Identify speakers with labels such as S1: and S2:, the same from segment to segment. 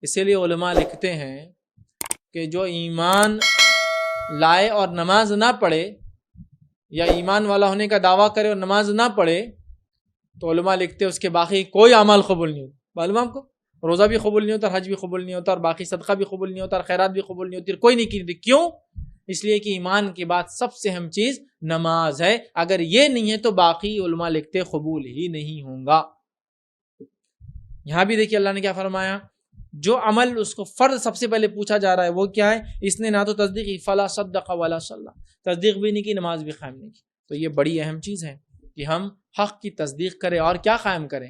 S1: اسی لیے علماء لکھتے ہیں کہ جو ایمان لائے اور نماز نہ پڑھے، یا ایمان والا ہونے کا دعویٰ کرے اور نماز نہ پڑھے، تو علماء لکھتے ہیں اس کے باقی کوئی اعمال قبول نہیں ہوتا. معلوم آپ کو، روزہ بھی قبول نہیں ہوتا، حج بھی قبول نہیں ہوتا، اور باقی صدقہ بھی قبول نہیں ہوتا، اور خیرات بھی قبول نہیں ہوتی، اور کوئی نہیں کی. کیوں؟ اس لیے کہ ایمان کے بعد سب سے اہم چیز نماز ہے. اگر یہ نہیں ہے تو باقی علماء لکھتے قبول ہی نہیں ہوں گا. یہاں بھی دیکھیے اللہ نے کیا فرمایا، جو عمل اس کو فرض سب سے پہلے پوچھا جا رہا ہے وہ کیا ہے؟ اس نے نہ تو تصدیق کی، فلا صدق ولا صلی، تصدیق بھی نہیں کی، نماز بھی قائم نہیں کی. تو یہ بڑی اہم چیز ہے کہ ہم حق کی تصدیق کریں اور کیا قائم کریں؟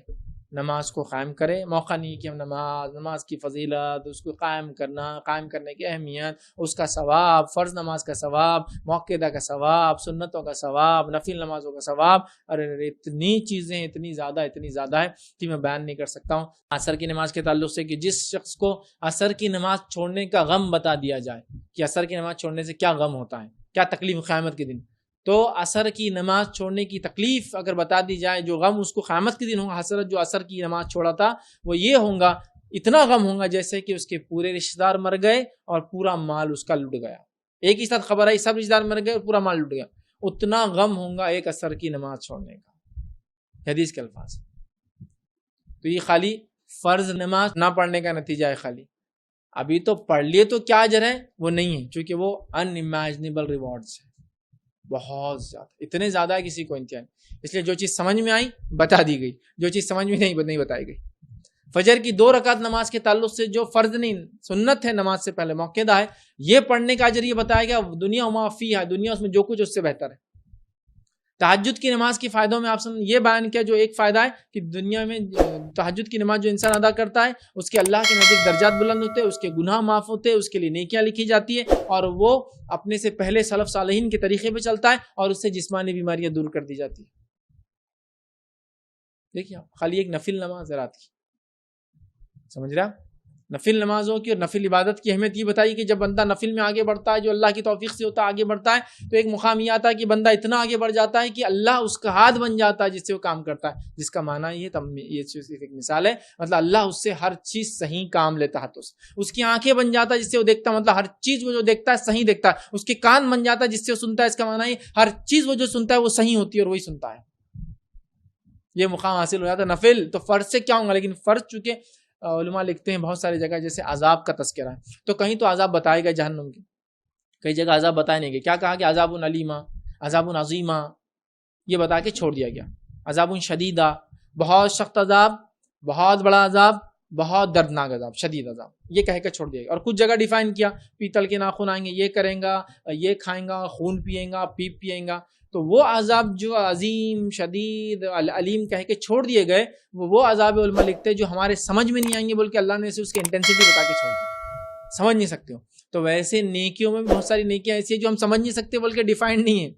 S1: نماز کو قائم کریں. موقع نہیں کہ ہم نماز کی فضیلت، اس کو قائم کرنے کی اہمیت، اس کا ثواب، فرض نماز کا ثواب، موقعہ کا ثواب، سنتوں کا ثواب، نفل نمازوں کا ثواب. ارے اتنی چیزیں اتنی زیادہ ہے کہ میں بیان نہیں کر سکتا ہوں. عصر کی نماز کے تعلق سے کہ جس شخص کو عصر کی نماز چھوڑنے کا غم بتا دیا جائے کہ عصر کی نماز چھوڑنے سے کیا غم ہوتا ہے، کیا تکلیف قیامت کے دن، تو عصر کی نماز چھوڑنے کی تکلیف اگر بتا دی جائے، جو غم اس کو قیامت کے دن ہوگا، حسرت جو عصر کی نماز چھوڑا تھا وہ یہ ہوگا، اتنا غم ہوگا جیسے کہ اس کے پورے رشتہ دار مر گئے اور پورا مال اس کا لٹ گیا. ایک ہی ساتھ خبر آئی سب رشتہ دار مر گئے اور پورا مال لٹ گیا، اتنا غم ہوگا ایک عصر کی نماز چھوڑنے کا. حدیث کے الفاظ. تو یہ خالی فرض نماز نہ پڑھنے کا نتیجہ ہے. خالی ابھی تو پڑھ لیے تو کیا اجر ہے؟ وہ نہیں ہے، چونکہ وہ ان امیجنیبل ریوارڈز ہیں، بہت زیادہ، اتنے زیادہ ہے کسی کو انتہا نہیں. اس لیے جو چیز سمجھ میں آئی بتا دی گئی، جو چیز سمجھ میں نہیں بتائی گئی. فجر کی 2 رکعت نماز کے تعلق سے جو فرض نہیں، سنت ہے، نماز سے پہلے موقعہ ہے، یہ پڑھنے کا اجر یہ بتایا گیا دنیا وما فیہا، دنیا اس میں جو کچھ اس سے بہتر ہے. تہجد کی نماز کے فائدوں میں آپ نے یہ بیان کیا، جو ایک فائدہ ہے کہ دنیا میں تہجد کی نماز جو انسان ادا کرتا ہے اس کے اللہ کے نزدیک درجات بلند ہوتے ہیں، اس کے گناہ معاف ہوتے ہیں، اس کے لیے نیکیاں لکھی جاتی ہے، اور وہ اپنے سے پہلے سلف صالحین کے طریقے پہ چلتا ہے، اور اس سے جسمانی بیماریاں دور کر دی جاتی ہے. دیکھیے خالی ایک نفل نماز رات کی، سمجھ رہا؟ نفل نمازوں کی اور نفل عبادت کی اہمیت یہ بتائی کہ جب بندہ نفل میں آگے بڑھتا ہے، جو اللہ کی توفیق سے ہوتا ہے آگے بڑھتا ہے، تو ایک مقام یہ آتا ہے کہ بندہ اتنا آگے بڑھ جاتا ہے کہ اللہ اس کا ہاتھ بن جاتا ہے جس سے وہ کام کرتا ہے. جس کا معنی یہ صرف ایک مثال ہے، مطلب اللہ اس سے ہر چیز صحیح کام لیتا ہے. تو اس کی آنکھیں بن جاتا ہے جس سے وہ دیکھتا ہے، مطلب ہر چیز وہ جو دیکھتا ہے صحیح دیکھتا ہے. اس کے کان بن جاتا ہے جس سے وہ سنتا ہے، اس کا معنی یہ ہر چیز وہ جو سنتا ہے وہ صحیح ہوتی ہے اور وہی سنتا ہے. یہ مقام حاصل ہو جاتا ہے. نفل تو فرض سے کیا ہوں گا، لیکن فرض چونکہ علماء لکھتے ہیں بہت ساری جگہ جیسے عذاب کا تذکرہ ہے، تو کہیں تو عذاب بتائے گئے جہنم کے، کئی جگہ عذاب بتائے نہیں گئے. کیا کہا کہ عذاب علیمہ، عذاب عظیمہ، یہ بتا کے چھوڑ دیا گیا. عذاب شدیدہ، بہت سخت عذاب، بہت بڑا عذاب، بہت دردناک عذاب، شدید عذاب، یہ کہہ کے چھوڑ دیا گیا. اور کچھ جگہ ڈیفائن کیا، پیتل کے ناخن آئیں گے، یہ کریں گا، یہ کھائیں گا، خون پیئیں گا، پیپ پیئیں گا. تو وہ عذاب جو عظیم شدید علیم کہہ کے چھوڑ دیے گئے، وہ عذاب علماء لکھتے جو ہمارے سمجھ میں نہیں آئیں گے، بلکہ اللہ نے اسے اس کی انٹینسٹی بتا کے چھوڑ دی، سمجھ نہیں سکتے ہو. تو ویسے نیکیوں میں بھی بہت ساری نیکیاں ایسی ہیں جو ہم سمجھ نہیں سکتے بلکہ ڈیفائنڈ نہیں ہیں.